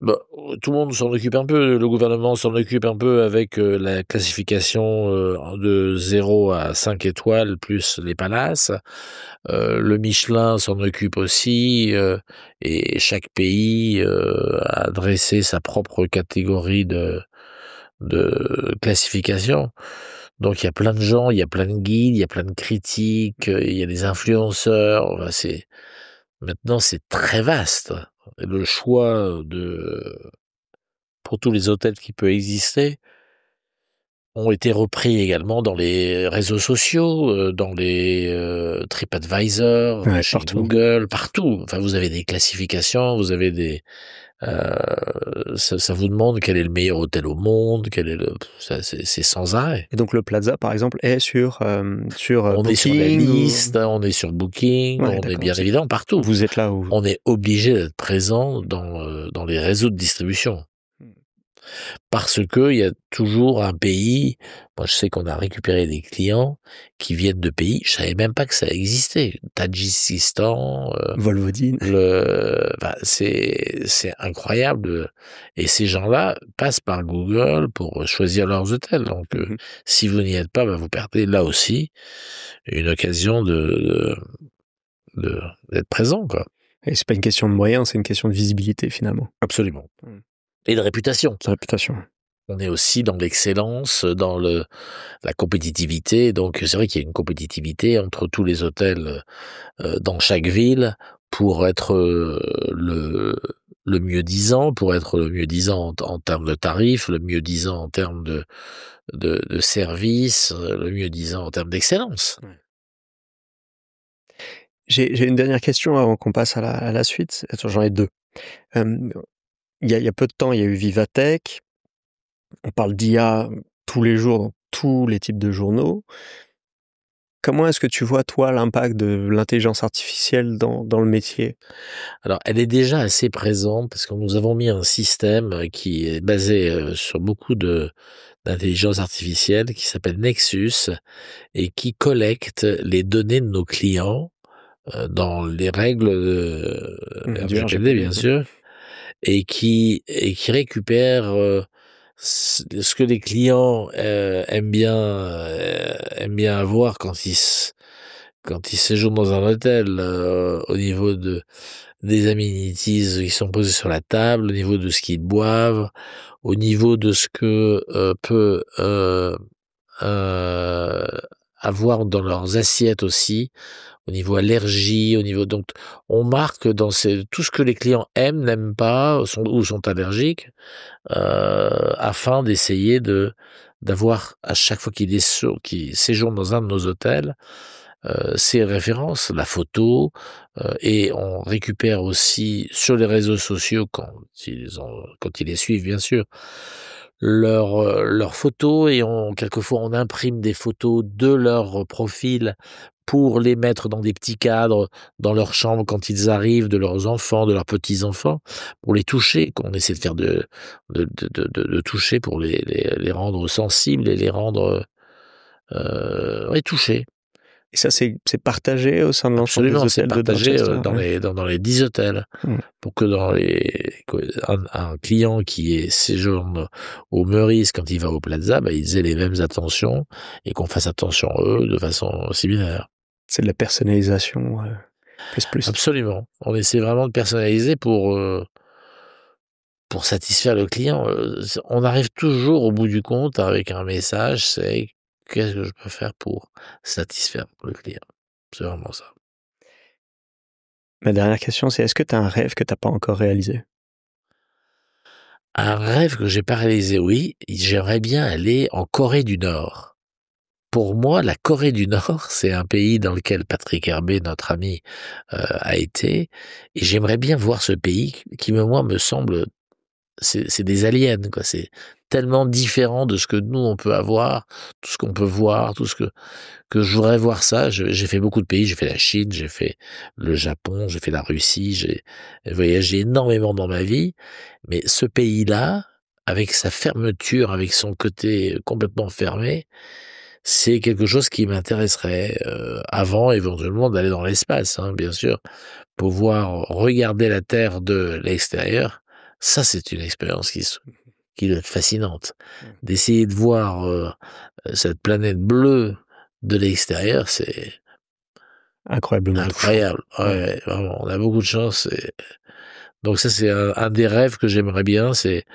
Bah, tout le monde s'en occupe un peu, le gouvernement s'en occupe un peu avec, la classification, de 0 à 5 étoiles plus les palaces. Le Michelin s'en occupe aussi, et chaque pays, a dressé sa propre catégorie de classification. Donc il y a plein de gens, il y a plein de guides, il y a plein de critiques, il y a des influenceurs, enfin maintenant c'est très vaste. Et le choix pour tous les hôtels qui peut exister ont été repris également dans les réseaux sociaux, dans les TripAdvisor, Ouais, chez partout. Google, partout. Enfin, vous avez des classifications, vous avez ça vous demande quel est le meilleur hôtel au monde, quel est c'est sans arrêt. Et donc le Plaza, par exemple, est sur On est sur la Booking ou... liste, on est sur Booking, Ouais, on est d'accord. bien évidemment partout. Vous êtes là où... On est obligé d'être présent dans les réseaux de distribution. Parce que il y a toujours un pays, moi je sais qu'on a récupéré des clients qui viennent de pays, je savais même pas que ça existait. Tadjikistan, Volvodine. c'est incroyable, et ces gens-là passent par Google pour choisir leurs hôtels. Donc Mhm. si vous n'y êtes pas, vous perdez là aussi une occasion d'être présent, quoi. Et c'est pas une question de moyens, c'est une question de visibilité finalement. Absolument. Mm. Et de réputation. De réputation. On est aussi dans l'excellence, dans la compétitivité. Donc c'est vrai qu'il y a une compétitivité entre tous les hôtels dans chaque ville pour être le mieux-disant, pour être le mieux-disant en termes de tarifs, le mieux-disant en termes de service, le mieux-disant en termes d'excellence. Ouais. J'ai une dernière question avant qu'on passe à la suite. Attends, j'en ai deux. Il y a peu de temps, il y a eu Vivatech. On parle d'IA tous les jours dans tous les types de journaux. Comment est-ce que tu vois, toi, l'impact de l'intelligence artificielle dans le métier? Alors, elle est déjà assez présente parce que nous avons mis un système qui est basé sur beaucoup d'intelligence artificielle, qui s'appelle Nexus, et qui collecte les données de nos clients dans les règles Du RGPD, bien RGPD. sûr, et qui récupère ce que les clients aiment bien avoir quand ils séjournent dans un hôtel, au niveau des amenities qui sont posées sur la table, au niveau de ce qu'ils boivent, au niveau de ce que peut euh, avoir dans leurs assiettes aussi, au niveau allergie, au niveau, donc on marque tout ce que les clients aiment, n'aiment pas, ou sont allergiques, afin d'essayer d'avoir, à chaque fois qu'ils séjournent dans un de nos hôtels, ces références, la photo, et on récupère aussi sur les réseaux sociaux, quand ils les suivent bien sûr, leurs photos, et quelquefois on imprime des photos de leur profil pour les mettre dans des petits cadres dans leur chambre quand ils arrivent, de leurs enfants, de leurs petits-enfants, pour les toucher, qu'on essaie de faire de toucher pour les rendre sensibles et les rendre touchés. Et ça, c'est partagé au sein de l'ensemble des Absolument, c'est hôtels de partagé Dorchester, dans les 10 hôtels. Pour que un client qui séjourne au Meurice quand il va au Plaza, ils aient les mêmes attentions et qu'on fasse attention à eux de façon similaire. C'est de la personnalisation plus. Absolument. On essaie vraiment de personnaliser pour satisfaire le client. On arrive toujours au bout du compte avec un message, c'est qu'est-ce que je peux faire pour satisfaire le client. C'est vraiment ça. Ma dernière question, c'est est-ce que tu as un rêve que tu n'as pas encore réalisé? Un rêve que j'ai pas réalisé, oui. J'aimerais bien aller en Corée du Nord. Pour moi, la Corée du Nord, c'est un pays dans lequel Patrick Herbé, notre ami, a été. Et j'aimerais bien voir ce pays qui, moi, me semble... C'est des aliens, quoi. C'est tellement différent de ce que nous, on peut avoir, tout ce qu'on peut voir, tout ce que je voudrais voir ça. J'ai fait beaucoup de pays. J'ai fait la Chine, j'ai fait le Japon, j'ai fait la Russie, j'ai voyagé énormément dans ma vie. Mais ce pays-là, avec sa fermeture, avec son côté complètement fermé, c'est quelque chose qui m'intéresserait avant éventuellement d'aller dans l'espace, hein, bien sûr. Pouvoir regarder la Terre de l'extérieur, ça c'est une expérience qui doit être fascinante. D'essayer de voir cette planète bleue de l'extérieur, c'est Incroyablement incroyable. Ouais, vraiment, on a beaucoup de chance. Donc ça c'est un des rêves que j'aimerais bien, c'est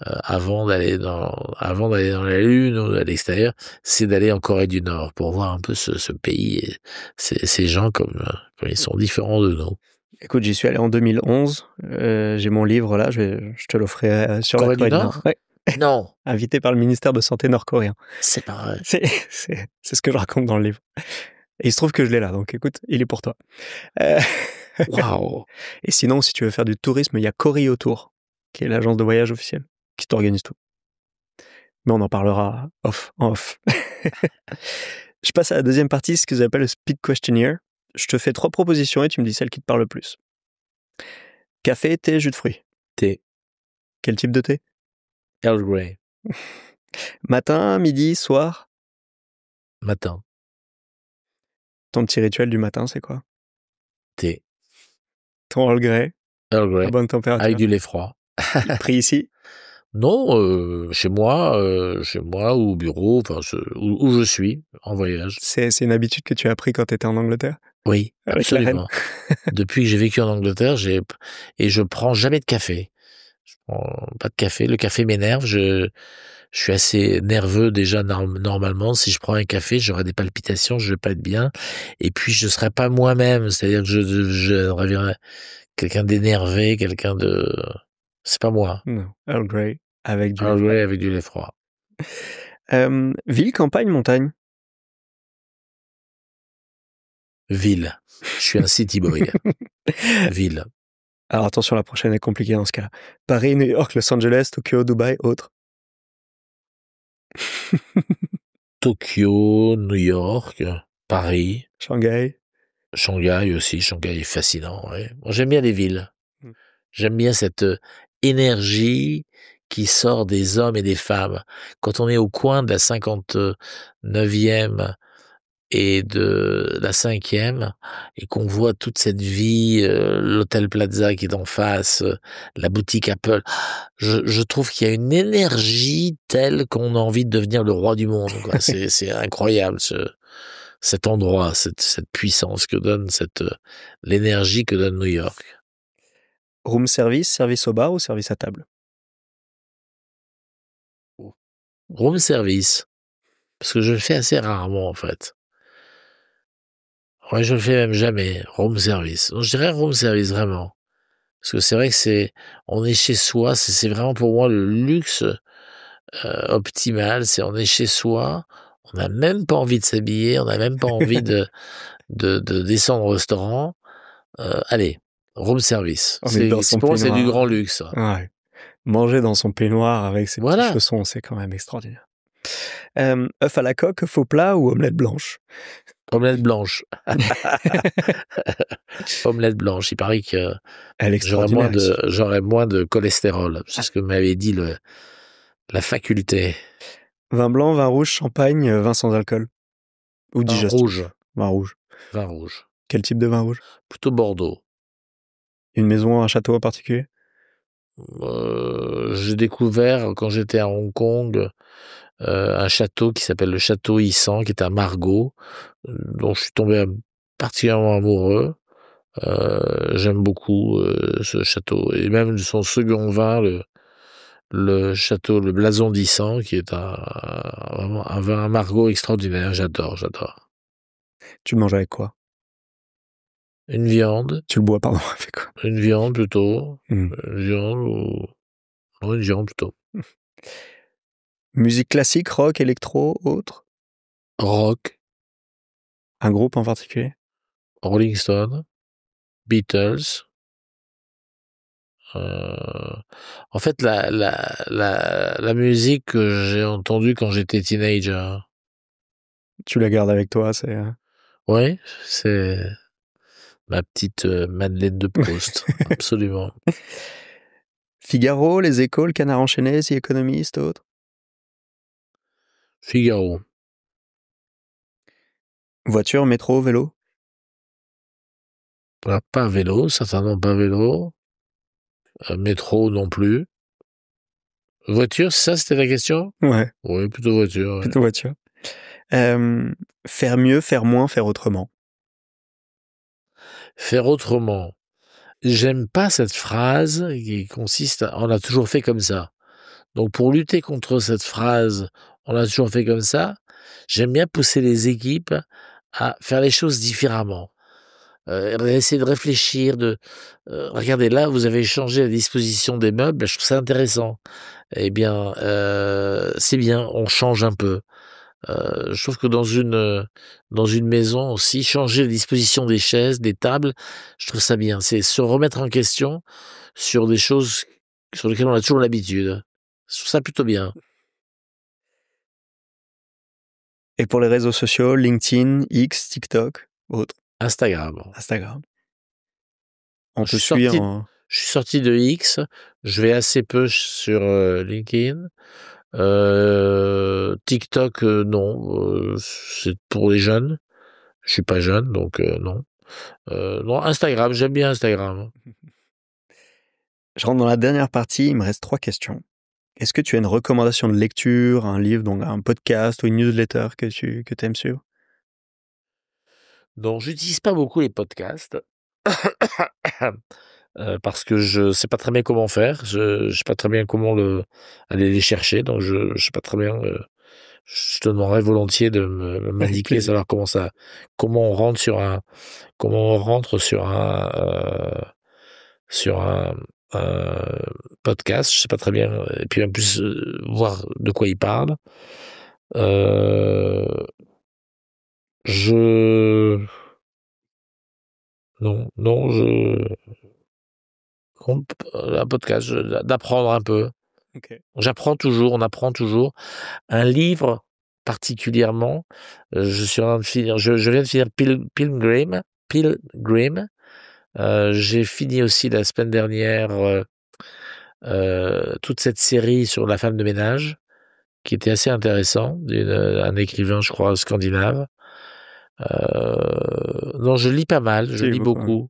avant d'aller dans la Lune ou à l'extérieur, c'est d'aller en Corée du Nord pour voir un peu ce pays et ces gens comme ils sont différents de nous. Écoute, j'y suis allé en 2011. J'ai mon livre là, je te l'offrirai sur Corée la Corée du du Nord. Nord. Ouais. Non, Invité par le ministère de Santé nord-coréen. c'est pas vrai. C'est ce que je raconte dans le livre. Et il se trouve que je l'ai là, donc écoute, il est pour toi. Waouh. Et sinon, si tu veux faire du tourisme, il y a Corée Autour, qui est l'agence de voyage officielle, qui t'organise tout. Mais on en parlera en off. Je passe à la deuxième partie, ce que j'appelle le Speed Questionnaire. Je te fais 3 propositions et tu me dis celle qui te parle le plus. Café, thé, jus de fruits. Thé. Quel type de thé? Earl Grey. Matin, midi, soir. Matin. Ton petit rituel du matin, c'est quoi? Thé. Ton Earl Grey, Earl Grey. à bonne température. Avec du lait froid. Pris ici? Non, chez moi ou au bureau, enfin où je suis en voyage. C'est une habitude que tu as appris quand tu étais en Angleterre? Oui, Avec la reine. absolument. Depuis que j'ai vécu en Angleterre, je prends jamais de café. Je prends pas de café. Le café m'énerve. Je suis assez nerveux déjà normalement. Si je prends un café, j'aurai des palpitations, je vais pas être bien. Et puis je serai pas moi-même. C'est-à-dire que je reviendrai quelqu'un d'énervé, quelqu'un de... C'est pas moi. Non, Earl Grey avec du lait Earl froid. Grey avec du lait froid. Ville, campagne, montagne? Ville. Je suis un city boy. Ville. Alors attention, la prochaine est compliquée dans ce cas-là. Paris, New York, Los Angeles, Tokyo, Dubaï, autres? Tokyo, New York, Paris, Shanghai? Shanghai aussi. Shanghai est fascinant. Ouais. Moi, j'aime bien les villes. Mm. J'aime bien cette énergie qui sort des hommes et des femmes. Quand on est au coin de la 59e et de la 5e et qu'on voit toute cette vie, l'hôtel Plaza qui est en face, la boutique Apple, je trouve qu'il y a une énergie telle qu'on a envie de devenir le roi du monde, quoi. C'est incroyable cet endroit, cette puissance que donne l'énergie que donne New York. Room service, service au bar ou service à table? Room service, parce que je le fais assez rarement en fait. Ouais, je le fais même jamais, room service. Donc, je dirais room service vraiment. Parce que c'est vrai que on est chez soi, c'est vraiment pour moi le luxe optimal, on est chez soi, on n'a même pas envie de s'habiller, on n'a même pas envie de descendre au restaurant. Allez, room service. Pour moi, c'est du grand luxe. Ouais. Manger dans son peignoir avec ses Voilà. petits chaussons, c'est quand même extraordinaire. œuf à la coque, faux plat ou omelette blanche? Omelette blanche. Omelette blanche. Il paraît que Elle est extraordinaire. j'aurais moins de cholestérol. C'est ce que m'avait dit la faculté. Vin blanc, vin rouge, champagne, vin sans alcool? Ou Vin digestif? rouge. Vin rouge. Vin rouge. Quel type de vin rouge? Plutôt Bordeaux. Une maison, un château en particulier? J'ai découvert quand j'étais à Hong Kong un château qui s'appelle le château Issant, qui est à Margaux, dont je suis tombé particulièrement amoureux. J'aime beaucoup ce château, et même son second vin, le château, le Blason d'Issant, qui est vraiment un vin à Margaux extraordinaire. J'adore. Tu le manges avec quoi? Une viande. Tu le bois, pardon, avec quoi? Une viande plutôt. Mmh. Une viande ou... Non, une viande plutôt. Musique classique, rock, électro, autre? Rock, Un groupe en particulier? Rolling Stone, Beatles. En fait, la musique que j'ai entendue quand j'étais teenager. Tu la gardes avec toi, c'est... Oui, c'est ma petite Madeleine de Proust, absolument. Figaro, Les Échos, Le Canard enchaîné, The Economist, autre? Figaro. Voiture, métro, vélo? Voilà, pas vélo, certainement pas vélo. Métro non plus. Voiture, ça c'était la question? Ouais, Oui, plutôt voiture. Ouais. plutôt voiture. Faire mieux, faire moins, faire autrement? Faire autrement. J'aime pas cette phrase qui consiste à « on a toujours fait comme ça ». Donc pour lutter contre cette phrase « on a toujours fait comme ça », j'aime bien pousser les équipes à faire les choses différemment. Essayer de réfléchir, regardez là, vous avez changé la disposition des meubles, je trouve ça intéressant. Eh bien, c'est bien, on change un peu. Je trouve que dans une maison aussi, changer la disposition des chaises, des tables, je trouve ça bien. C'est se remettre en question sur des choses sur lesquelles on a toujours l'habitude. Je trouve ça plutôt bien. Et pour les réseaux sociaux, LinkedIn, X, TikTok, autre? Instagram. On Je te suis suit sorti- en... Je suis sorti de X, je vais assez peu sur LinkedIn. TikTok, non, c'est pour les jeunes. Je suis pas jeune, donc non. Non, Instagram, j'aime bien Instagram. Je rentre dans la dernière partie, il me reste 3 questions. Est-ce que tu as une recommandation de lecture, un livre, donc un podcast ou une newsletter que tu aimes suivre? Donc, j'utilise pas beaucoup les podcasts parce que je sais pas très bien comment faire. Je sais pas très bien comment aller les chercher. Donc, je sais pas très bien. Je te demanderais volontiers de m'indiquer, plaisir. savoir comment on rentre sur un podcast. Je sais pas très bien. Et puis en plus voir de quoi il parle. Un podcast, d'apprendre un peu. Ok. J'apprends toujours, on apprend toujours. Un livre particulièrement, je suis en train de finir, je viens de finir Pilgrim. J'ai fini aussi la semaine dernière toute cette série sur la femme de ménage, qui était assez intéressant, un écrivain, je crois, scandinave. Non, je lis pas mal, je lis beaucoup.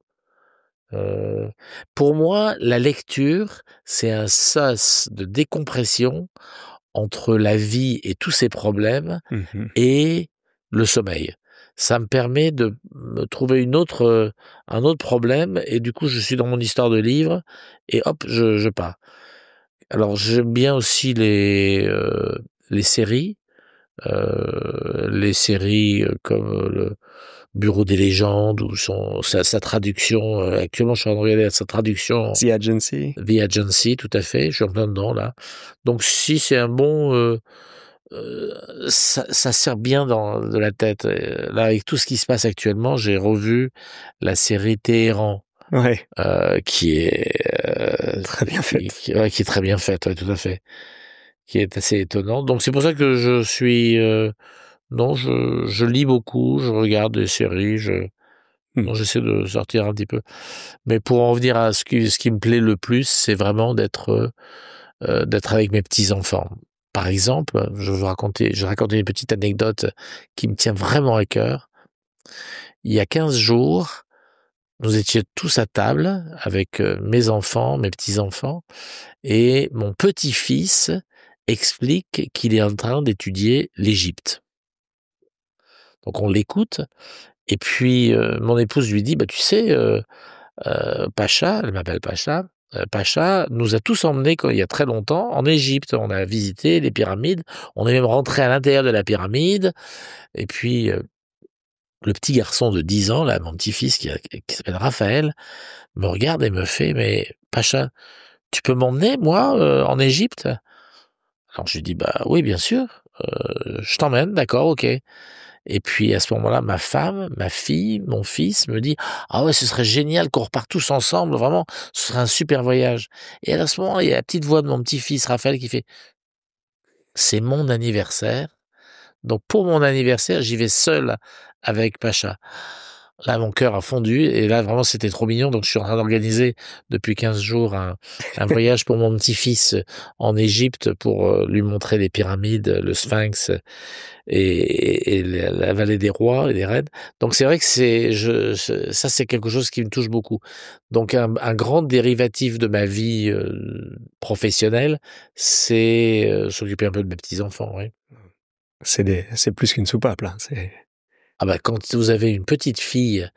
Pour moi, la lecture, c'est un sas de décompression entre la vie et tous ses problèmes Mhm. et le sommeil. Ça me permet de me trouver un autre problème, et du coup, je suis dans mon histoire de livre et hop, je pars. Alors, j'aime bien aussi les séries. Les séries comme le Bureau des légendes ou sa traduction. Actuellement, je suis en train de regarder sa traduction. The Agency. The Agency, tout à fait. Je suis en plein dedans, là. Donc, si c'est un bon... ça sert bien de la tête. Là, avec tout ce qui se passe actuellement, j'ai revu la série Téhéran. Ouais. Qui est... Très bien faite. Qui est très bien faite, ouais, tout à fait. qui est assez étonnante. Donc c'est pour ça que je suis... non, je lis beaucoup, je regarde des séries, non, j'essaie de sortir un petit peu. Mais pour en venir à ce qui me plaît le plus, c'est vraiment d'être avec mes petits-enfants. Par exemple, je vais raconter une petite anecdote qui me tient vraiment à cœur. Il y a 15 jours, nous étions tous à table avec mes enfants, mes petits-enfants, et mon petit-fils explique qu'il est en train d'étudier l'Égypte. Donc on l'écoute, et puis mon épouse lui dit, bah tu sais, Pacha, elle m'appelle Pacha, Pacha nous a tous emmenés il y a très longtemps en Égypte. On a visité les pyramides, on est même rentré à l'intérieur de la pyramide, et puis le petit garçon de 10 ans, là, mon petit-fils qui s'appelle Raphaël, me regarde et me fait, mais Pacha, tu peux m'emmener, moi, en Égypte? Alors je lui dis, bah oui, bien sûr, je t'emmène, d'accord, ok. Et puis à ce moment-là, ma femme, ma fille, mon fils me dit, ah ouais, ce serait génial qu'on reparte tous ensemble, vraiment, ce serait un super voyage. Et à ce moment-là, il y a la petite voix de mon petit-fils Raphaël qui fait, c'est mon anniversaire, donc pour mon anniversaire, j'y vais seul avec Pacha. Là, mon cœur a fondu et là, vraiment, c'était trop mignon. Donc, je suis en train d'organiser depuis 15 jours un voyage pour mon petit-fils en Égypte pour lui montrer les pyramides, le Sphinx et la vallée des rois et des reines. Donc, c'est vrai que ça, c'est quelque chose qui me touche beaucoup. Donc, un grand dérivatif de ma vie professionnelle, c'est s'occuper un peu de mes petits-enfants, oui. C'est plus qu'une soupape, là. Ah bah, quand vous avez une petite fille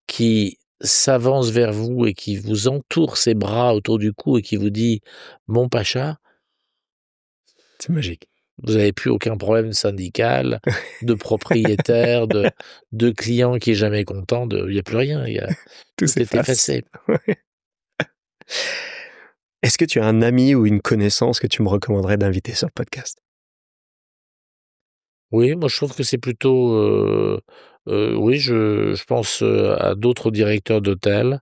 qui s'avance vers vous et qui vous entoure ses bras autour du cou et qui vous dit: «Mon Pacha», C'est magique. vous avez plus aucun problème syndical, de propriétaire, de client qui est jamais content, il y a plus rien, Tout tout est s'efface. effacé. Ouais. Est-ce que tu as un ami ou une connaissance que tu me recommanderais d'inviter sur le podcast? Oui, moi je trouve que c'est plutôt, oui, je pense, à d'autres directeurs d'hôtels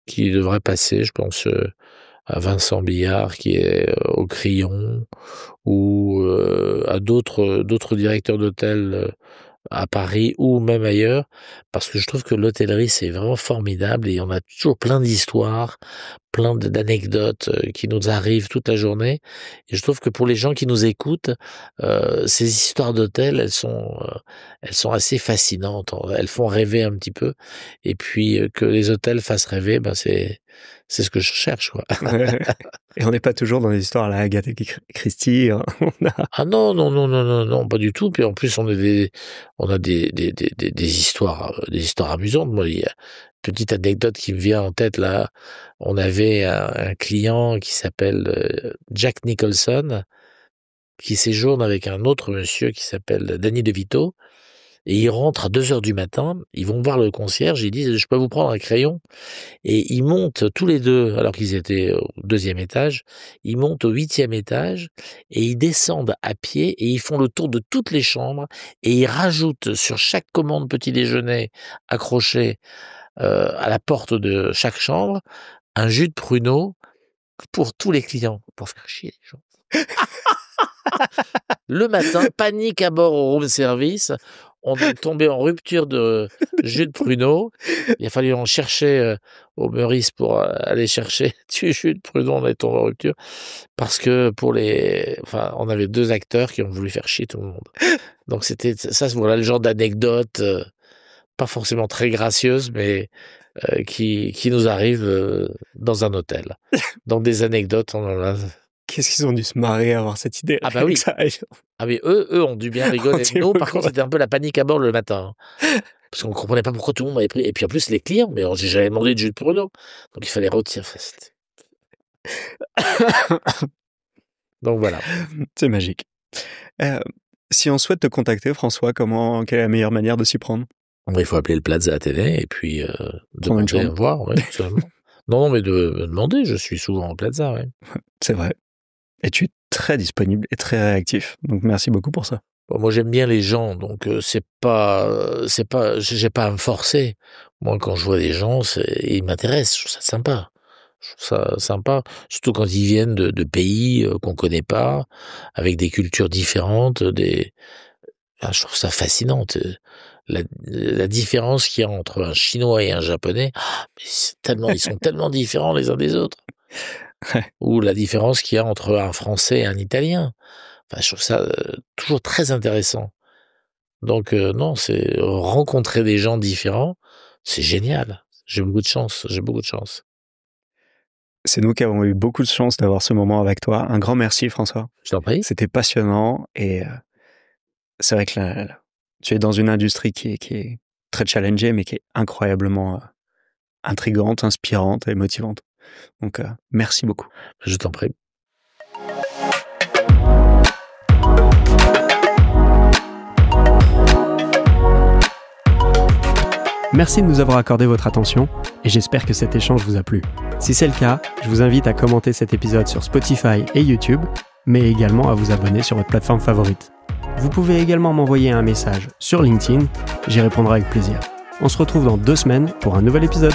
qui devraient passer. Je pense, à Vincent Billard qui est, au Crillon, ou à d'autres directeurs d'hôtels, à Paris ou même ailleurs, parce que je trouve que l'hôtellerie, c'est vraiment formidable et on a toujours plein d'histoires, plein d'anecdotes qui nous arrivent toute la journée. Et je trouve que pour les gens qui nous écoutent, ces histoires d'hôtels, elles sont assez fascinantes. Elles font rêver un petit peu. Et puis que les hôtels fassent rêver, ben c'est ce que je cherche, quoi. Et on n'est pas toujours dans des histoires à la Agatha Christie. Ah non, non, non, non, non, non, pas du tout. Puis en plus, on a des histoires amusantes. Moi, il y a une petite anecdote qui me vient en tête là. On avait un client qui s'appelle Jack Nicholson, qui séjourne avec un autre monsieur qui s'appelle Danny DeVito. Et ils rentrent à 2 heures du matin. Ils vont voir le concierge. Ils disent, je peux vous prendre un crayon? Et ils montent tous les deux, alors qu'ils étaient au 2e étage, ils montent au 8e étage et ils descendent à pied et ils font le tour de toutes les chambres et ils rajoutent sur chaque commande petit déjeuner accroché à la porte de chaque chambre un jus de pruneau pour tous les clients, pour faire chier les gens. Le matin, panique à bord au room service. On est tombé en rupture de jus de pruneau. Il a fallu en chercher au Meurice pour aller chercher du jus de pruneau. On est tombé en rupture parce que on avait 2 acteurs qui ont voulu faire chier tout le monde. Donc c'était ça, voilà le genre d'anecdote, pas forcément très gracieuse, mais qui nous arrive dans un hôtel. Donc des anecdotes, on en a. Qu'est-ce qu'ils ont dû se marrer à avoir cette idée? Ah bah oui. Ah mais eux ont dû bien rigoler. Nous, par contre, c'était un peu la panique à bord le matin. Parce qu'on comprenait pas pourquoi tout le monde avait pris. Et puis en plus, les clients, mais j'avais demandé de jus de pruneau. Donc il fallait retirer. Donc voilà. C'est magique. Si on souhaite te contacter, François, quelle est la meilleure manière de s'y prendre? Il faut appeler le Plaza Athénée et puis Prendre demander à voir. Ouais, non, mais de me demander, je suis souvent en Plaza. Ouais. C'est vrai. Et tu es très disponible et très réactif. Donc merci beaucoup pour ça. Bon, moi j'aime bien les gens, donc j'ai pas à me forcer. Moi quand je vois des gens, ils m'intéressent, je trouve ça sympa. Je trouve ça sympa, surtout quand ils viennent de pays qu'on connaît pas, avec des cultures différentes, je trouve ça fascinant. La différence qu'il y a entre un Chinois et un Japonais, ils sont tellement différents les uns des autres. Ouais. Ou la différence qu'il y a entre un Français et un Italien. Enfin, je trouve ça toujours très intéressant. Donc non, c'est rencontrer des gens différents, c'est génial. J'ai beaucoup de chance. C'est nous qui avons eu beaucoup de chance d'avoir ce moment avec toi. Un grand merci, François. Je t'en prie. C'était passionnant et c'est vrai que tu es dans une industrie qui est très challengée, mais qui est incroyablement intrigante, inspirante et motivante. Donc, merci beaucoup. Je t'en prie. Merci de nous avoir accordé votre attention et j'espère que cet échange vous a plu. Si c'est le cas, je vous invite à commenter cet épisode sur Spotify et YouTube, mais également à vous abonner sur votre plateforme favorite. Vous pouvez également m'envoyer un message sur LinkedIn, j'y répondrai avec plaisir. On se retrouve dans 2 semaines pour un nouvel épisode.